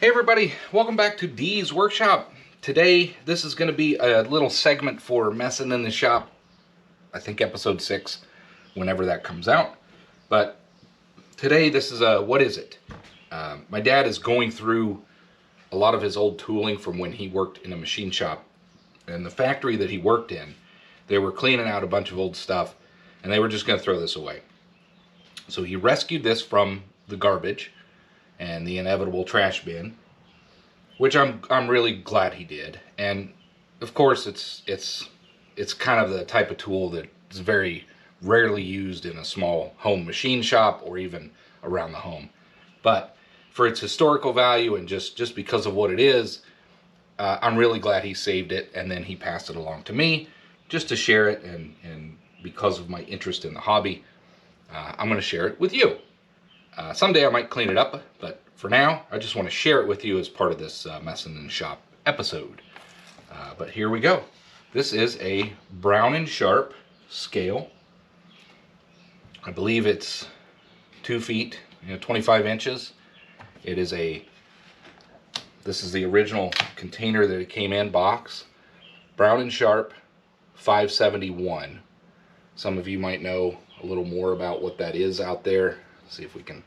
Hey everybody, welcome back to Dee's Workshop. Today, this is going to be a little segment for Messing in the Shop, I think episode 6, whenever that comes out. But today, this is a, what is it? My dad is going through a lot of his old tooling from when he worked in a machine shop. And the factory that he worked in, they were cleaning out a bunch of old stuff, and they were just going to throw this away. So he rescued this from the garbage and the inevitable trash bin, which I'm really glad he did. And of course, it's kind of the type of tool that is very rarely used in a small home machine shop or even around the home. But for its historical value and just because of what it is, I'm really glad he saved it, and then he passed it along to me just to share it. And because of my interest in the hobby, I'm going to share it with you. Someday I might clean it up, but for now, I just want to share it with you as part of this Messing in the Shop episode. But here we go. This is a Brown & Sharpe scale. I believe it's 2 feet, 25 inches. This is the original container that it came in, box. Brown & Sharpe 571. Some of you might know a little more about what that is out there. See if we can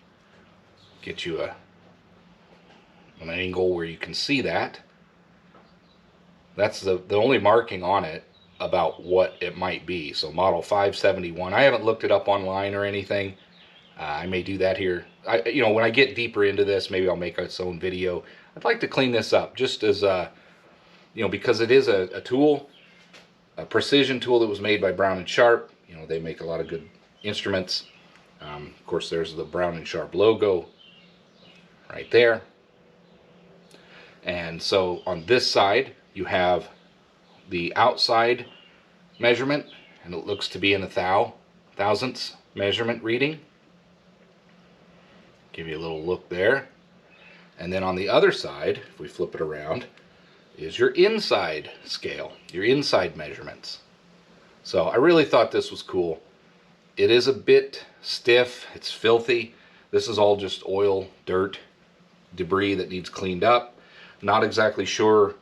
get you an angle where you can see that. That's the only marking on it about what it might be. So model 571. I haven't looked it up online or anything. I may do that here. When I get deeper into this, maybe I'll make its own video. I'd like to clean this up just as because it is a tool, a precision tool that was made by Brown & Sharpe. They make a lot of good instruments. Of course, there's the Brown & Sharpe logo right there. And so on this side, you have the outside measurement, and it looks to be in a thousandths measurement reading. Give you a little look there. And then on the other side, if we flip it around, is your inside scale, your inside measurements. So I really thought this was cool. It is a bit stiff, it's filthy. This is all just oil, dirt, debris that needs cleaned up. Not exactly sure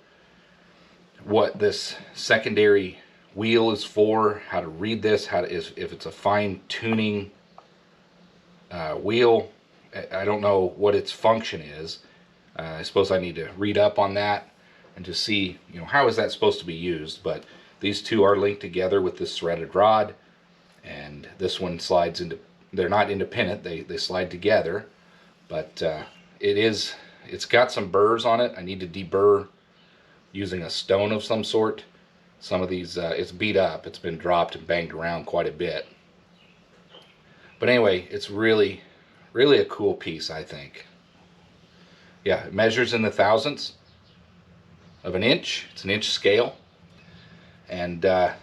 what this secondary wheel is for, how to read this, if it's a fine tuning wheel. I don't know what its function is. I suppose I need to read up on that and to see, how is that supposed to be used. But these two are linked together with this threaded rod. And this one slides into, they're not independent, they slide together, but it's got some burrs on it. I need to deburr using a stone of some sort. Some of these, it's beat up, it's been dropped and banged around quite a bit. But anyway, it's really a cool piece, I think. Yeah, it measures in the thousandths of an inch. It's an inch scale. And I'm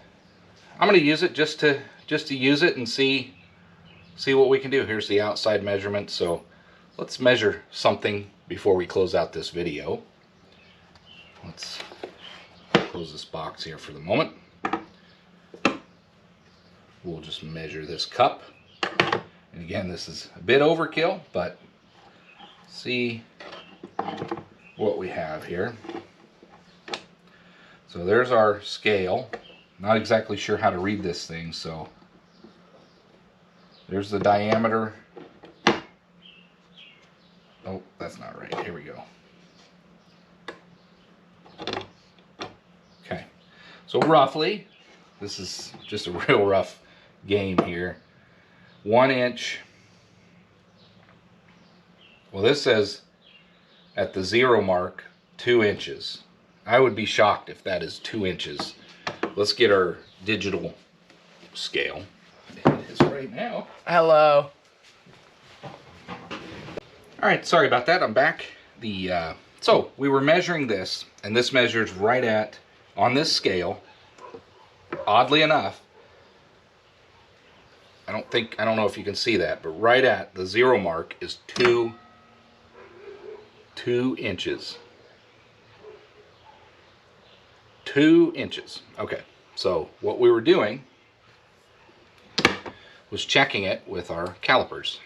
going to use it just to use it and see what we can do. Here's the outside measurement. So let's measure something before we close out this video. Let's close this box here for the moment. We'll just measure this cup. And again, this is a bit overkill, but see what we have here. So there's our scale. Not exactly sure how to read this thing, so there's the diameter. Oh, that's not right. Here we go. Okay, so roughly, this is just a real rough game here. 1 inch. Well, this says at the 0 mark, 2 inches. I would be shocked if that is 2 inches. Let's get our digital scale. It is right now. Hello. Alright, sorry about that. I'm back. So we were measuring this, and this measures right at, on this scale, oddly enough, I don't know if you can see that, but right at the 0 mark is 2 inches. 2 inches. Okay, so what we were doing was checking it with our calipers.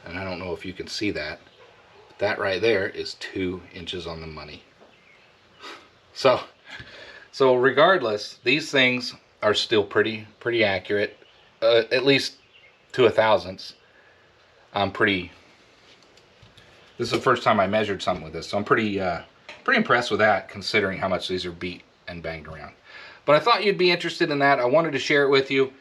And I if you can see that. That right there is 2 inches on the money. So regardless, these things are still pretty accurate, at least to a thousandths. This is the first time I measured something with this, so I'm pretty impressed with that, considering how much these are beat and banged around. But I thought you'd be interested in that. I wanted to share it with you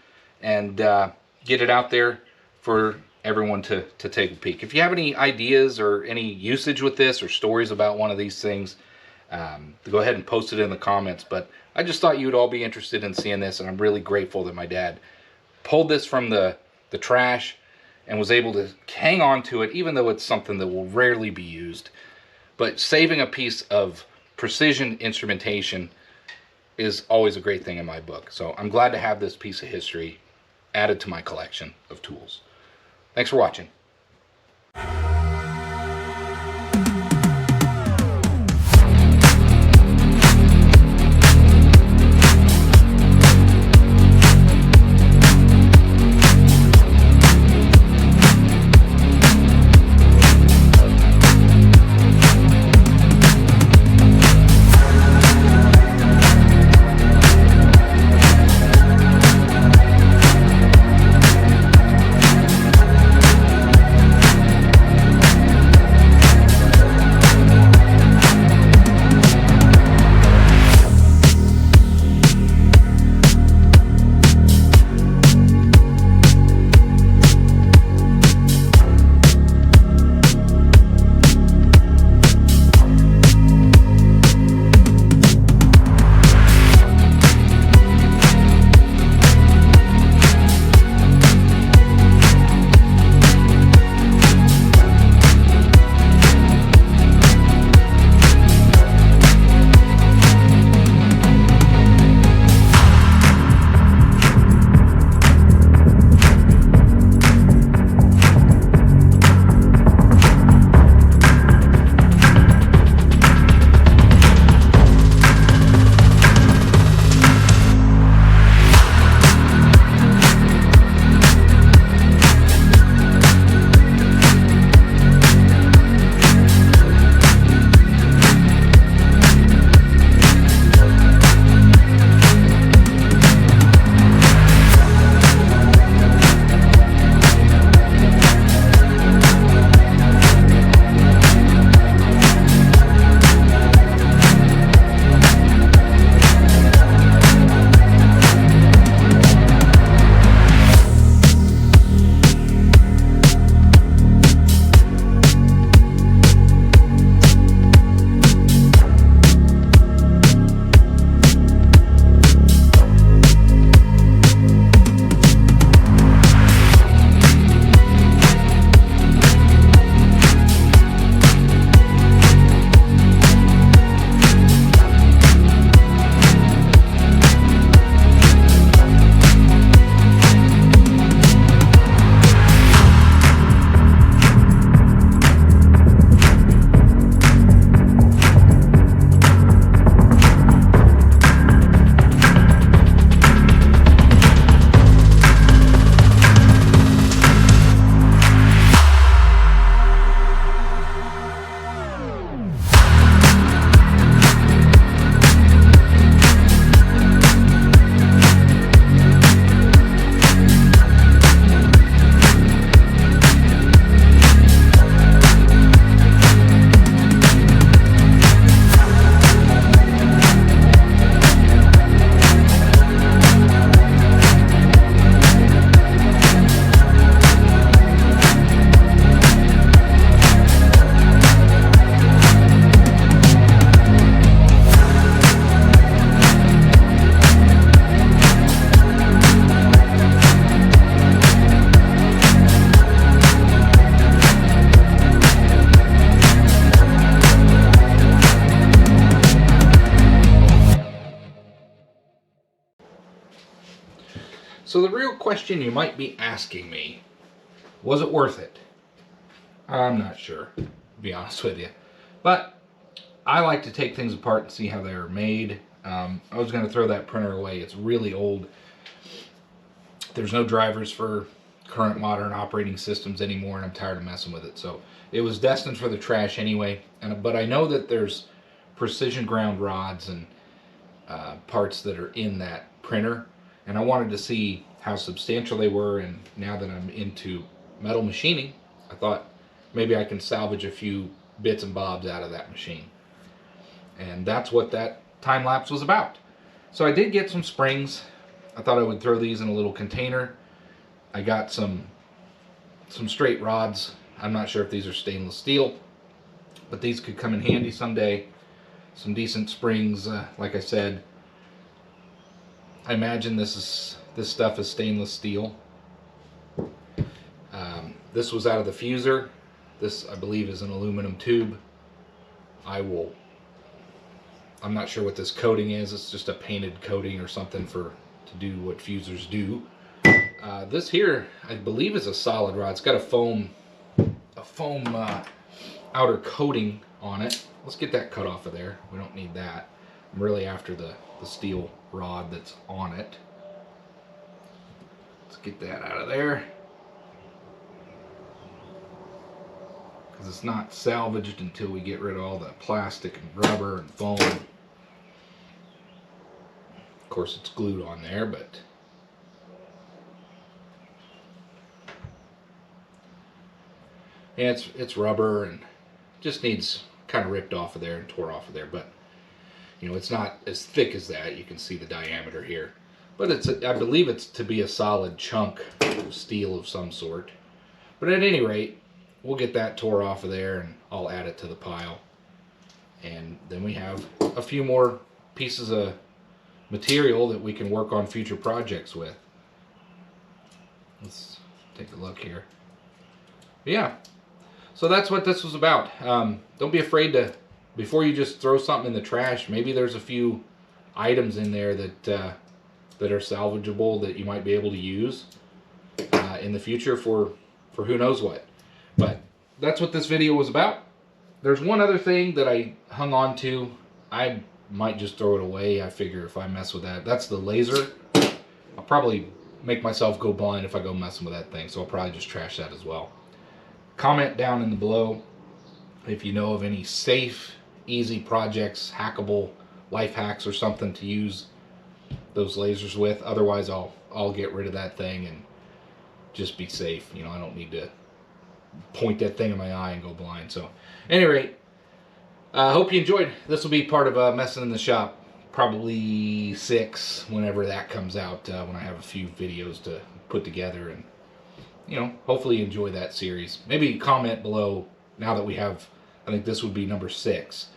and get it out there for everyone to take a peek. If you have any ideas or any usage with this or stories about one of these things, go ahead and post it in the comments. But I just thought you would all be interested in seeing this, and I'm really grateful that my dad pulled this from the trash and was able to hang on to it, even though it's something that will rarely be used. But saving a piece of precision instrumentation is always a great thing in my book. So I'm glad to have this piece of history added to my collection of tools. Thanks for watching. So the real question you might be asking me, was it worth it? I'm not sure, to be honest with you. But I like to take things apart and see how they are made. I was going to throw that printer away. It's really old. There's no drivers for current modern operating systems anymore, and I'm tired of messing with it. So it was destined for the trash anyway. But I know that there's precision ground rods and parts that are in that printer, and I wanted to see how substantial they were. And now that I'm into metal machining, I thought maybe I can salvage a few bits and bobs out of that machine. And that's what that time lapse was about. So I did get some springs. I thought I would throw these in a little container. I got some straight rods. I'm not sure if these are stainless steel, but these could come in handy someday. Some decent springs, like I said. I imagine this stuff is stainless steel. This was out of the fuser. This, I believe, is an aluminum tube. I'm not sure what this coating is. It's just a painted coating or something to do what fusers do. This here, I believe, is a solid rod. It's got a foam outer coating on it. Let's get that cut off of there. We don't need that. I'm really after the steel rod that's on it. Let's get that out of there, because it's not salvaged until we get rid of all the plastic and rubber and foam. Of course, it's glued on there, but yeah, it's rubber and just needs kind of ripped off of there and tore off of there. But you know, it's not as thick as that. You can see the diameter here, but I believe it's to be a solid chunk of steel of some sort. But at any rate, we'll get that tore off of there and I'll add it to the pile. And then we have a few more pieces of material that we can work on future projects with. Let's take a look here. Yeah, so that's what this was about. Don't be afraid to, before you just throw something in the trash, maybe there's a few items in there that are salvageable that you might be able to use in the future for who knows what. But that's what this video was about. There's one other thing that I hung on to. I might just throw it away. I figure if I mess with that, that's the laser. I'll probably make myself go blind if I go messing with that thing, so I'll probably just trash that as well. Comment down in the below if you know of any safe, easy projects, hackable life hacks or something to use those lasers with. Otherwise, I'll get rid of that thing and just be safe. You know, I don't need to point that thing in my eye and go blind. So, at any rate, I hope you enjoyed. This will be part of Messing in the Shop, probably 6, whenever that comes out, when I have a few videos to put together, and you know, hopefully you enjoy that series. Maybe comment below, now that we have, I think this would be number 6.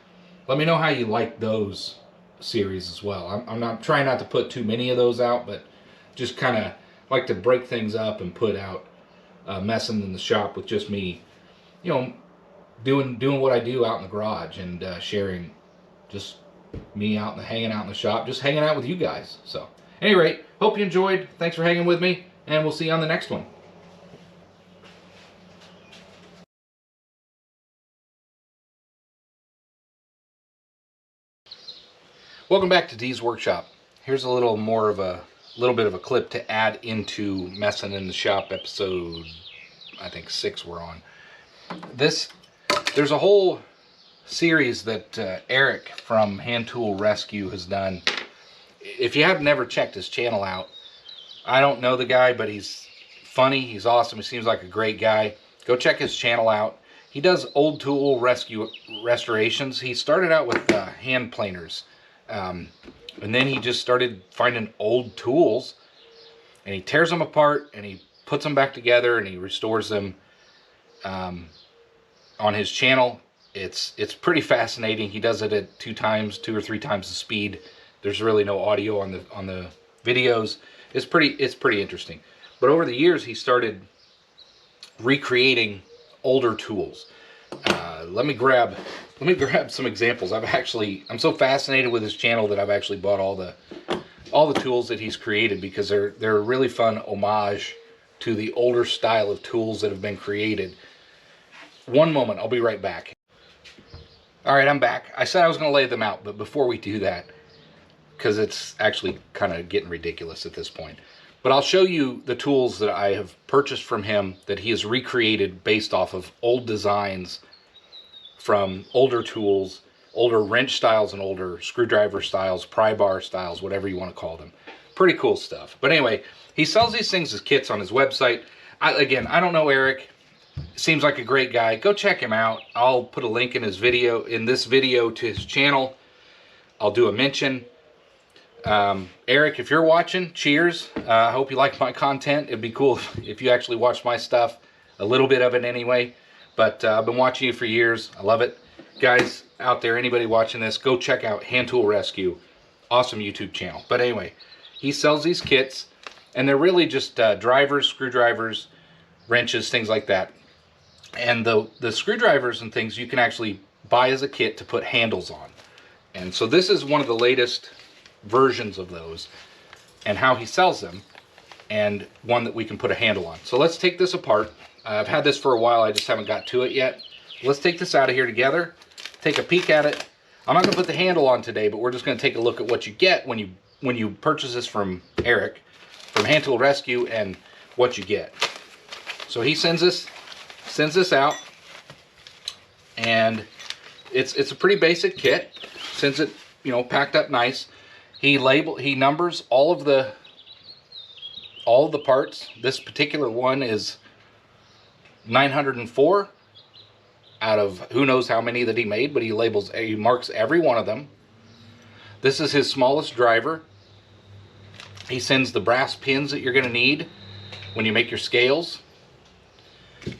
Let me know how you like those series as well. I'm not trying not to put too many of those out, but just kind of like to break things up and put out Messing in the Shop with just me, you know, doing what I do out in the garage, and sharing just me hanging out in the shop, just hanging out with you guys. So, at any rate, hope you enjoyed. Thanks for hanging with me, and we'll see you on the next one. Welcome back to Dee's Workshop. Here's a little bit of a clip to add into Messing in the Shop episode, I think 6 we're on. There's a whole series that Eric from Hand Tool Rescue has done. If you have never checked his channel out, I don't know the guy, but he's funny, he's awesome, he seems like a great guy. Go check his channel out. He does old tool restorations. He started out with hand planers. And then he just started finding old tools, and he tears them apart and he puts them back together and he restores them on his channel. It's pretty fascinating. He does it at 2 or 3 times the speed. There's really no audio on the videos. It's pretty interesting. But over the years, he started recreating older tools. Let me grab some examples. I'm so fascinated with his channel that I've actually bought all the tools that he's created, because they're a really fun homage to the older style of tools that have been created. One moment, I'll be right back. All right, I'm back. I said I was going to lay them out, but before we do that, because it's actually kind of getting ridiculous at this point, But I'll show you the tools that I have purchased from him that he has recreated based off of old designs from older tools, older wrench styles and older screwdriver styles, pry bar styles, whatever you want to call them. Pretty cool stuff. But anyway, he sells these things as kits on his website. Again, I don't know Eric. Seems like a great guy. Go check him out. I'll put a link in this video to his channel. I'll do a mention. Eric, if you're watching, cheers. I hope you like my content. It'd be cool if you actually watch my stuff, a little bit of it anyway. But I've been watching you for years. I love it. Guys out there, anybody watching this, go check out Hand Tool Rescue. Awesome YouTube channel. But anyway, he sells these kits, and they're really just drivers, screwdrivers, wrenches, things like that. And the screwdrivers and things you can actually buy as a kit to put handles on. And so this is one of the latest versions of those and how he sells them, and one that we can put a handle on. So let's take this apart. I've had this for a while, I just haven't got to it yet. Let's take this out of here together, take a peek at it. I'm not going to put the handle on today, but we're just going to take a look at what you get when you purchase this from Eric, from Hand Tool Rescue, and what you get. So he sends this out, and it's a pretty basic kit. Sends it, you know, packed up nice. He numbers all of the parts. This particular one is 904 out of who knows how many that he made, but he marks every one of them. This is his smallest driver. He sends the brass pins that you're going to need when you make your scales.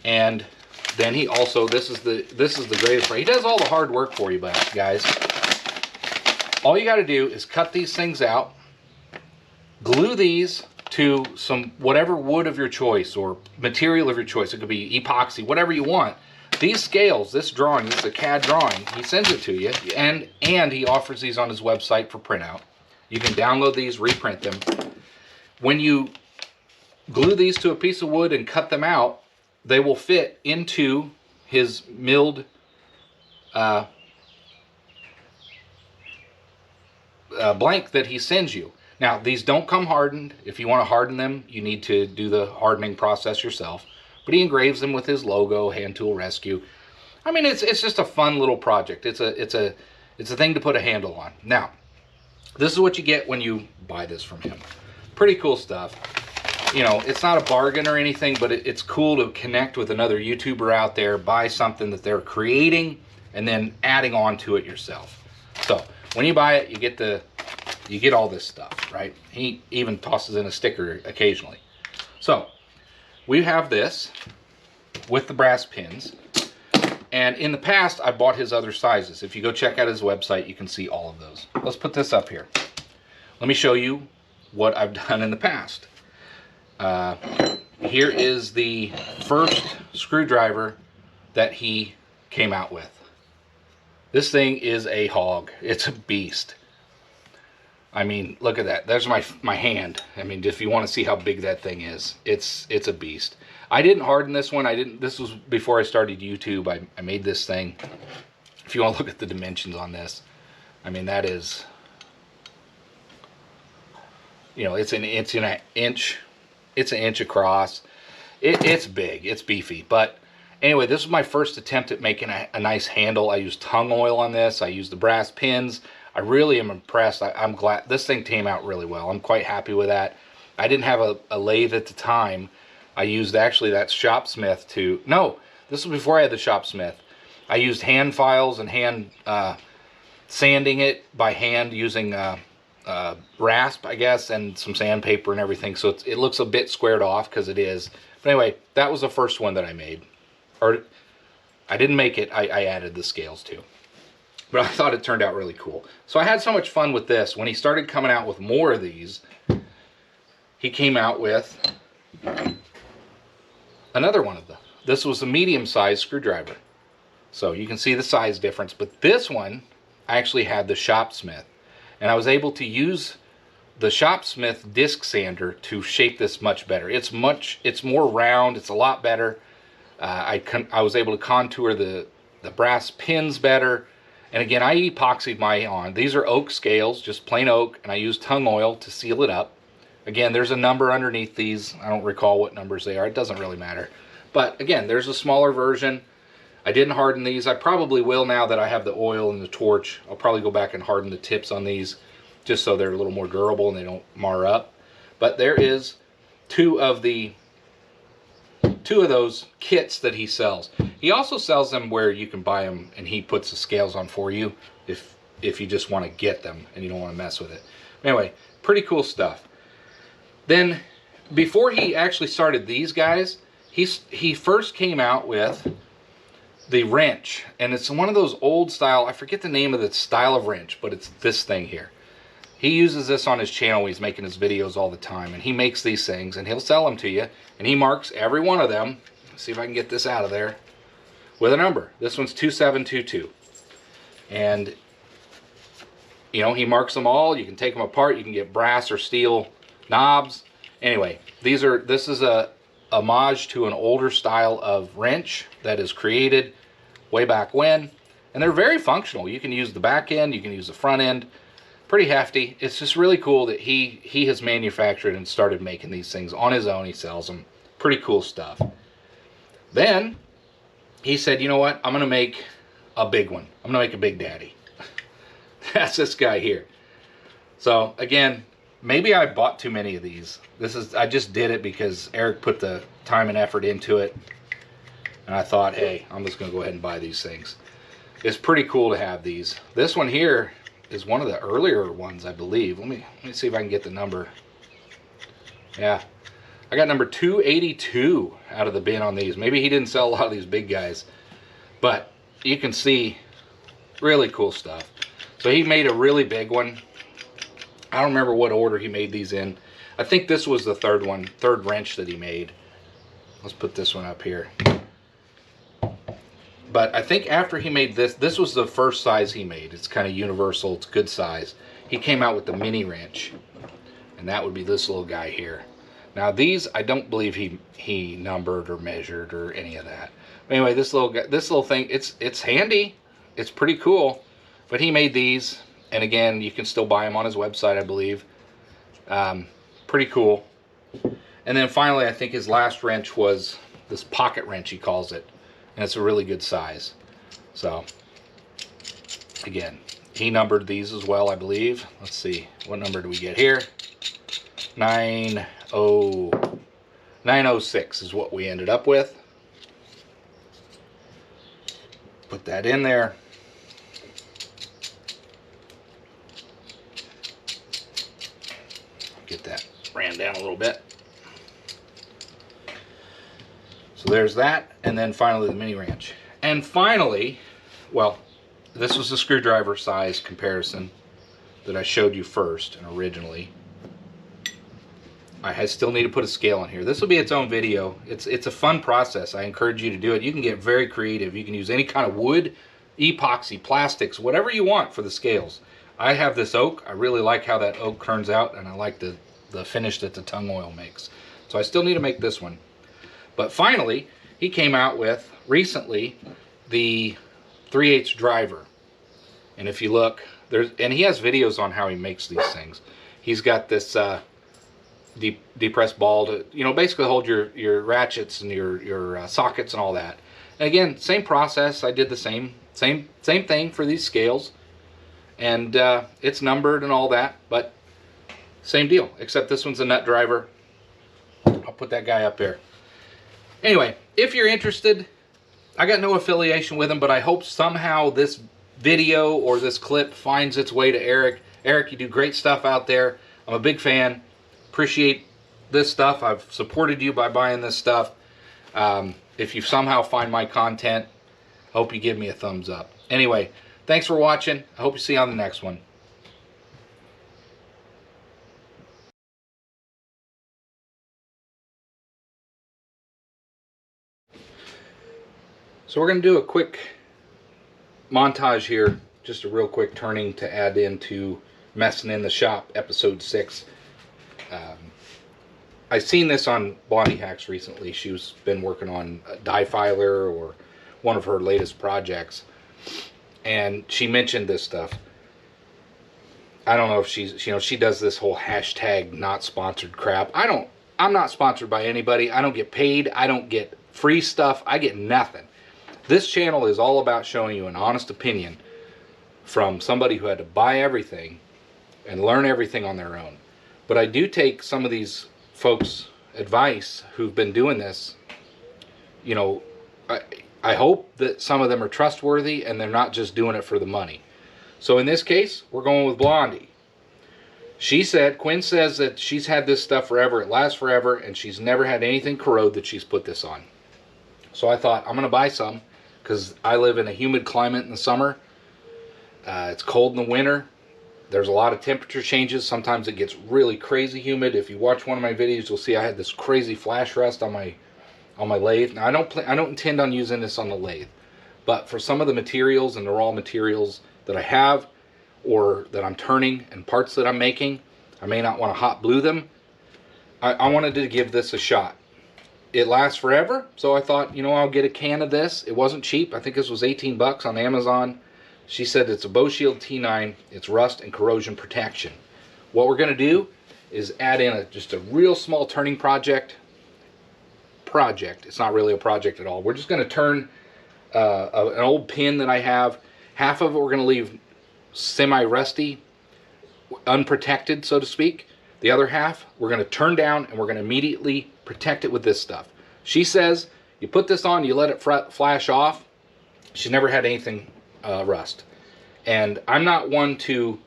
And then he also, this is the greatest part. He does all the hard work for you, guys. All you got to do is cut these things out, glue these to some whatever wood of your choice or material of your choice. It could be epoxy, whatever you want. These scales, this drawing, this is a CAD drawing, he sends it to you, and he offers these on his website for printout. You can download these, reprint them. When you glue these to a piece of wood and cut them out, they will fit into his milled blank that he sends you. Now, these don't come hardened. If you want to harden them, you need to do the hardening process yourself. But he engraves them with his logo, Hand Tool Rescue. I mean, it's just a fun little project. It's a thing to put a handle on. Now, this is what you get when you buy this from him. Pretty cool stuff. You know, it's not a bargain or anything, but it's cool to connect with another YouTuber out there, buy something that they're creating, and then adding on to it yourself. So when you buy it, you get all this stuff, right? He even tosses in a sticker occasionally. So we have this with the brass pins, and in the past I bought his other sizes. If you go check out his website, you can see all of those. Let's put this up here. Let me show you what I've done in the past. Here is the first screwdriver that he came out with. This thing is a hog. It's a beast. I mean, look at that. There's my hand. I mean, if you want to see how big that thing is, it's a beast. I didn't harden this one. This was before I started YouTube. I made this thing. If you want to look at the dimensions on this, I mean, that is, you know, it's an inch. It's an inch across. It's big. It's beefy. But anyway, this was my first attempt at making a nice handle. I used tung oil on this. I used the brass pins. I really am impressed. I'm glad this thing came out really well. I'm quite happy with that. I didn't have a lathe at the time. I used actually that Shopsmith to, no, this was before I had the Shopsmith. I used hand files and hand sanding it by hand using rasp, I guess, and some sandpaper and everything. So it looks a bit squared off because it is. But anyway, that was the first one that I made. Or I didn't make it, I added the scales too. But I thought it turned out really cool. So I had so much fun with this. When he started coming out with more of these, he came out with another one of them. This was a medium-sized screwdriver. So you can see the size difference. But this one actually had the Shopsmith. And I was able to use the Shopsmith disc sander to shape this much better. It's more round. It's a lot better. I was able to contour the brass pins better. And again, I epoxied my on. These are oak scales, just plain oak, and I used tung oil to seal it up. Again, there's a number underneath these. I don't recall what numbers they are. It doesn't really matter. But again, there's a smaller version. I didn't harden these. I probably will now that I have the oil and the torch. I'll probably go back and harden the tips on these just so they're a little more durable and they don't mar up. But there is two of those kits that he sells. He also sells them where you can buy them and he puts the scales on for you if you just want to get them and you don't want to mess with it. Anyway, pretty cool stuff. Then before he actually started these guys, he first came out with the wrench, and it's one of those old style, I forget the name of the style of wrench, but it's this thing here. He uses this on his channel. He's making his videos all the time, and he makes these things and he'll sell them to you, and he marks every one of them. Let's see if I can get this out of there with a number. This one's 2722, and you know, he marks them all. You can take them apart. You can get brass or steel knobs. Anyway, this is a homage to an older style of wrench that is created way back when, and they're very functional. You can use the back end, you can use the front end. Pretty hefty. It's just really cool that he has manufactured and started making these things on his own. He sells them. Pretty cool stuff. Then he said, you know what, I'm gonna make a big one. I'm gonna make a Big Daddy. That's this guy here. So again, maybe I bought too many of these. I just did it because Eric put the time and effort into it, and I thought, hey, I'm just gonna go ahead and buy these things. It's pretty cool to have these. This one here is one of the earlier ones, I believe. Let me see if I can get the number. Yeah, I got number 282 out of the bin on these. Maybe he didn't sell a lot of these big guys, but you can see really cool stuff. So he made a really big one. I don't remember what order he made these in. I think this was the third wrench that he made. Let's put this one up here. But I think after he made this was the first size he made. It's kind of universal, it's good size. He came out with the mini wrench, and that would be this little guy here. Now these, I don't believe he numbered or measured or any of that. But anyway, this little thing, it's handy. It's pretty cool. But he made these, and again, you can still buy them on his website, I believe. Pretty cool. And then finally, I think his last wrench was this pocket wrench, he calls it. And it's a really good size. So, again, he numbered these as well, I believe. Let's see, what number do we get here? 906 is what we ended up with. Put that in there. Get that ran down a little bit. So there's that, and then finally the mini wrench. And finally, well, this was the screwdriver size comparison that I showed you first and originally. I still need to put a scale on here. This will be its own video. It's a fun process. I encourage you to do it. You can get very creative. You can use any kind of wood, epoxy, plastics, whatever you want for the scales. I have this oak. I really like how that oak turns out, and I like the finish that the tung oil makes. So I still need to make this one. But finally, he came out with, recently, the 3/8 driver. And if you look, and he has videos on how he makes these things. He's got this depressed ball to, you know, basically hold your ratchets and your sockets and all that. And again, same process. I did the same thing for these scales. And it's numbered and all that, but same deal, except this one's a nut driver. I'll put that guy up there. Anyway, if you're interested, I got no affiliation with him, but I hope somehow this video or this clip finds its way to Eric. Eric, you do great stuff out there. I'm a big fan. Appreciate this stuff. I've supported you by buying this stuff. If you somehow find my content, I hope you give me a thumbs up. Anyway, thanks for watching. I hope to see you on the next one. So we're going to do a quick montage here, just a real quick turning to add into Messing in the Shop, episode 6. I've seen this on Blondie Hacks recently. She's been working on a die filer or one of her latest projects, and she mentioned this stuff. I don't know if she's, you know, she does this whole hashtag not sponsored crap. I'm not sponsored by anybody. I don't get paid. I don't get free stuff. I get nothing. This channel is all about showing you an honest opinion from somebody who had to buy everything and learn everything on their own. But I do take some of these folks' advice who've been doing this. You know, I hope that some of them are trustworthy and they're not just doing it for the money. So in this case, we're going with Blondie. Quinn says that she's had this stuff forever, it lasts forever, and she's never had anything corrode that she's put this on. So I thought, I'm going to buy some, because I live in a humid climate in the summer. It's cold in the winter. There's a lot of temperature changes. Sometimes it gets really crazy humid. If you watch one of my videos, you'll see I had this crazy flash rust on my lathe. Now I don't intend on using this on the lathe, but for some of the materials and the raw materials that I have, or that I'm turning, and parts that I'm making, I may not want to hot glue them. I wanted to give this a shot. It lasts forever, so I thought, you know, I'll get a can of this. It wasn't cheap. I think this was 18 bucks on Amazon. She said it's a Bow-Shield T-9. It's rust and corrosion protection. What we're going to do is add in just a real small turning project. It's not really a project at all. We're just going to turn an old pin that I have. Half of it we're going to leave semi-rusty, unprotected, so to speak. The other half we're going to turn down, and we're going to immediately protect it with this stuff. She says you put this on, you let it flash off. She's never had anything rust. And I'm not one to,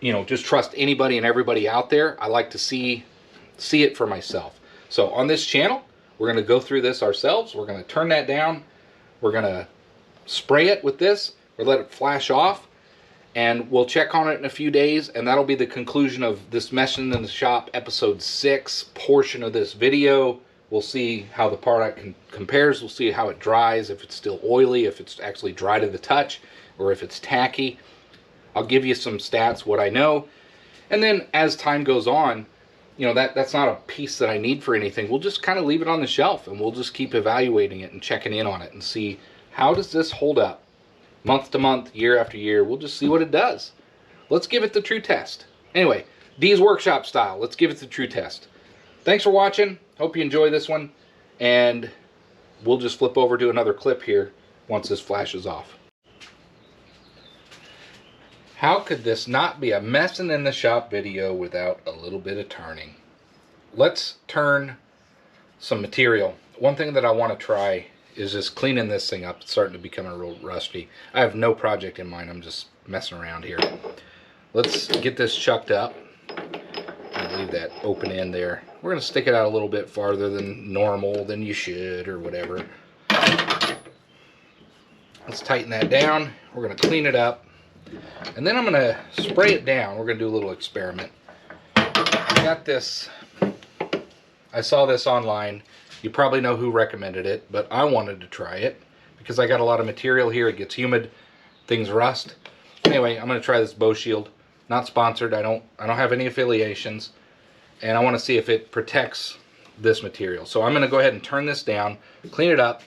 you know, just trust anybody and everybody out there. I like to see it for myself. So on this channel, we're going to go through this ourselves. We're going to turn that down. We're going to spray it with this. We'll let it flash off, and we'll check on it in a few days, and that'll be the conclusion of this Messing in the Shop episode 6 portion of this video. We'll see how the product compares. We'll see how it dries, if it's still oily, if it's actually dry to the touch, or if it's tacky. I'll give you some stats, what I know, and then as time goes on, you know, that's not a piece that I need for anything. We'll just kind of leave it on the shelf, and we'll just keep evaluating it and checking in on it and see, how does this hold up month to month, year after year. We'll just see what it does. Let's give it the true test. Anyway, D's Workshop style. Let's give it the true test. Thanks for watching. Hope you enjoy this one, and we'll just flip over to another clip here once this flashes off. How could this not be a Messing in the Shop video without a little bit of turning? Let's turn some material. One thing that I want to try is just cleaning this thing up. It's starting to become a real rusty. I have no project in mind. I'm just messing around here. Let's get this chucked up and leave that open end there. We're going to stick it out a little bit farther than normal, than you should, or whatever. Let's tighten that down. We're going to clean it up, and then I'm going to spray it down. We're going to do a little experiment. I got this. I saw this online. You probably know who recommended it, but I wanted to try it because I got a lot of material here. It gets humid, things rust. Anyway, I'm going to try this Bow-Shield. Not sponsored. I don't have any affiliations, and I want to see if it protects this material. So I'm going to go ahead and turn this down, clean it up.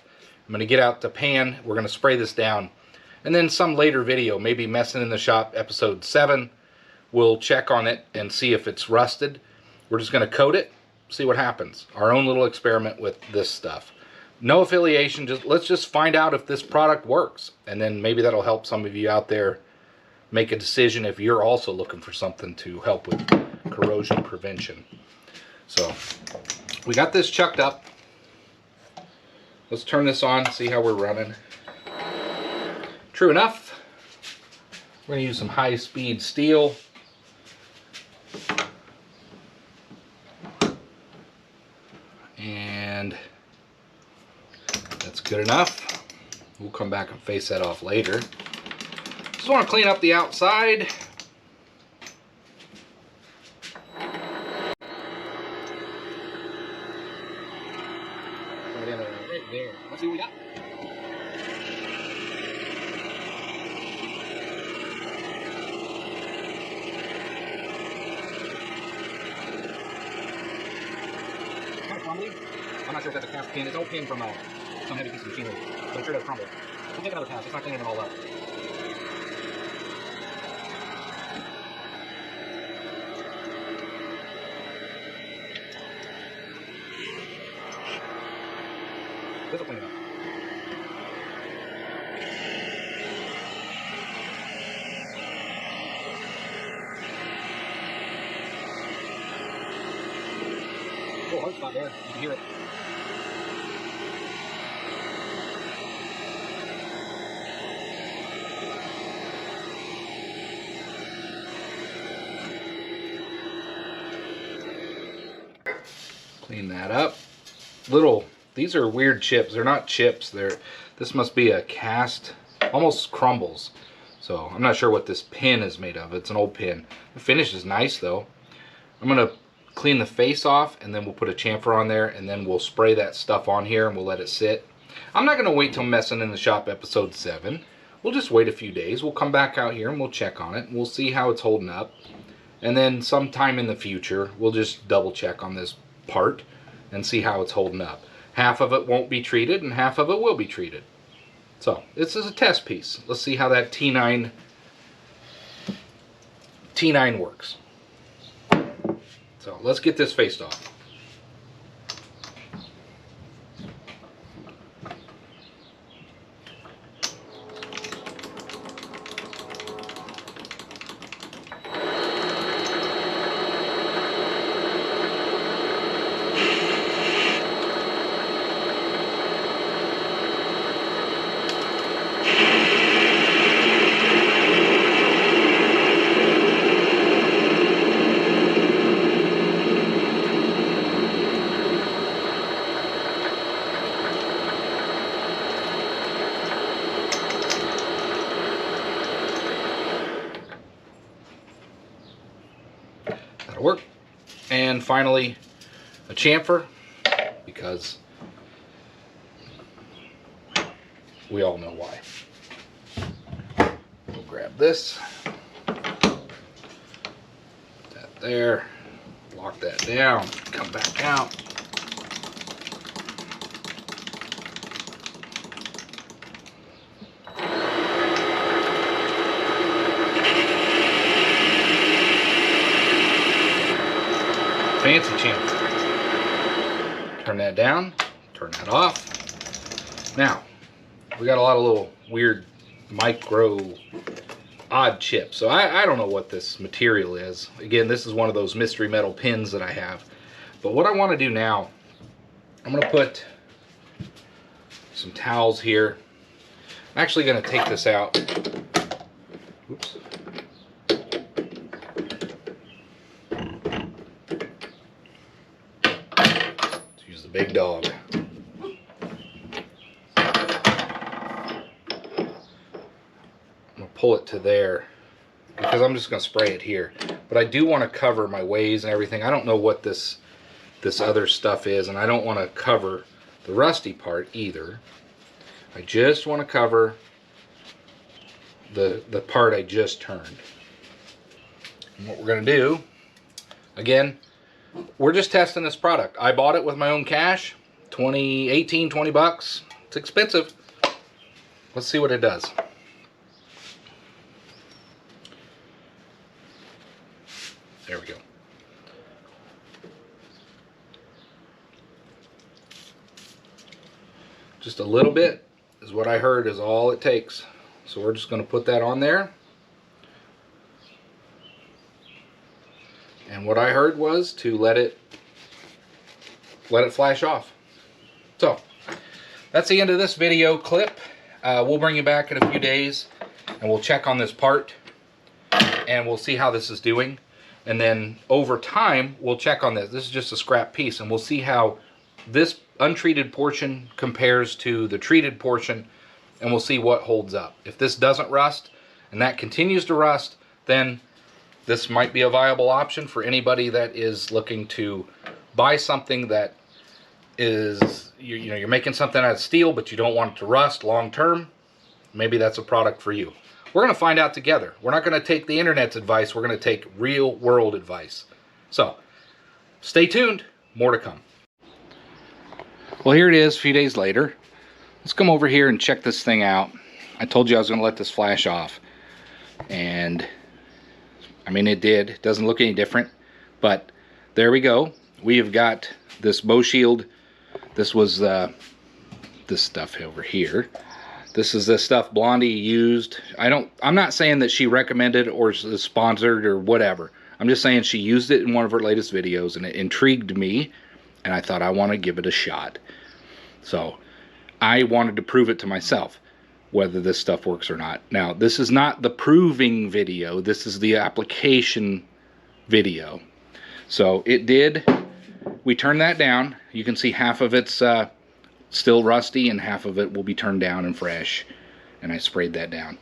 I'm going to get out the pan. We're going to spray this down, and then some later video, maybe Messing in the Shop episode 7, we'll check on it and see if it's rusted. We're just going to coat it, see what happens. Our own little experiment with this stuff. No affiliation, let's just find out if this product works, and then maybe that'll help some of you out there make a decision if you're also looking for something to help with corrosion prevention. So we got this chucked up. Let's turn this on, see how we're running. True enough, we're going to use some high-speed steel. And that's good enough. We'll come back and face that off later. Just want to clean up the outside. Right there. Let's see what we got. I'm not sure if that's a cast pin. It's an old pin from some heavy piece of machinery, but I'm sure it'll crumble. We'll take another pass. It's not cleaning it all up. This will clean it up. Oh, hard spot there. You can hear it. Clean that up. These are weird chips. They're not chips. This must be a cast, almost crumbles. So I'm not sure what this pin is made of. It's an old pin. The finish is nice though. I'm gonna clean the face off, and then we'll put a chamfer on there, and then we'll spray that stuff on here and we'll let it sit. I'm not gonna wait till Messing in the Shop episode 7. We'll just wait a few days. We'll come back out here and we'll check on it and we'll see how it's holding up. And then sometime in the future, we'll just double check on this part and see how it's holding up. Half of it won't be treated and half of it will be treated. So this is a test piece. Let's see how that T-9 works. So let's get this faced off. That'll work. And finally, a chamfer, because we all know why. We'll grab this, put that there, lock that down, come back out. Fancy chamfer. Turn that down, turn that off. Now, we got a lot of little weird micro odd chips. So I don't know what this material is. Again, this is one of those mystery metal pins that I have. But what I want to do now, I'm going to put some towels here. I'm actually going to take this out. Oops. Big dog. I'm gonna pull it to there because I'm just gonna spray it here. But I do want to cover my ways and everything. I don't know what this other stuff is, and I don't want to cover the rusty part either. I just want to cover the part I just turned. And what we're gonna do, again, we're just testing this product. I bought it with my own cash, 20 bucks. It's expensive. Let's see what it does. There we go. Just a little bit is what I heard is all it takes. So we're just going to put that on there. And what I heard was to let it flash off. So that's the end of this video clip. We'll bring you back in a few days and we'll check on this part and we'll see how this is doing. And then over time, we'll check on this. This is just a scrap piece, and we'll see how this untreated portion compares to the treated portion, and we'll see what holds up. If this doesn't rust and that continues to rust, then this might be a viable option for anybody that is looking to buy something that is, you're making something out of steel, but you don't want it to rust long term. Maybe that's a product for you. We're going to find out together. We're not going to take the internet's advice. We're going to take real world advice. So stay tuned. More to come. Well, here it is a few days later. Let's come over here and check this thing out. I told you I was going to let this flash off. And I mean, it did. It doesn't look any different. But there we go. We have got this bow shield. This was this stuff over here. This is the stuff Blondie used. I'm not saying that she recommended or is sponsored or whatever. I'm just saying she used it in one of her latest videos and it intrigued me, and I thought I want to give it a shot. So I wanted to prove it to myself, whether this stuff works or not. Now, this is not the proving video. This is the application video. So it did. We turned that down. You can see half of it's still rusty and half of it will be turned down and fresh. And I sprayed that down.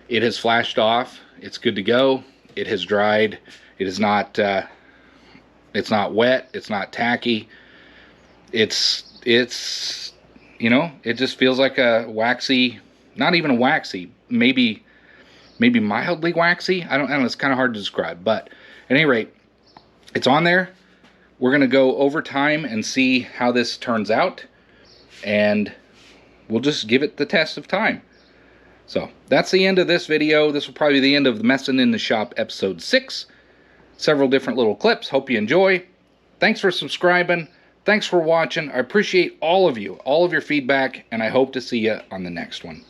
It has flashed off. It's good to go. It has dried. It is not it's not wet. It's not tacky. It's you know, it just feels like a waxy, not even a waxy, maybe mildly waxy. I don't know, it's kind of hard to describe, but at any rate, it's on there. We're going to go over time and see how this turns out, and we'll just give it the test of time. So that's the end of this video. This will probably be the end of the Messing in the Shop episode 6. Several different little clips. Hope you enjoy. Thanks for subscribing. Thanks for watching. I appreciate all of you, all of your feedback, and I hope to see you on the next one.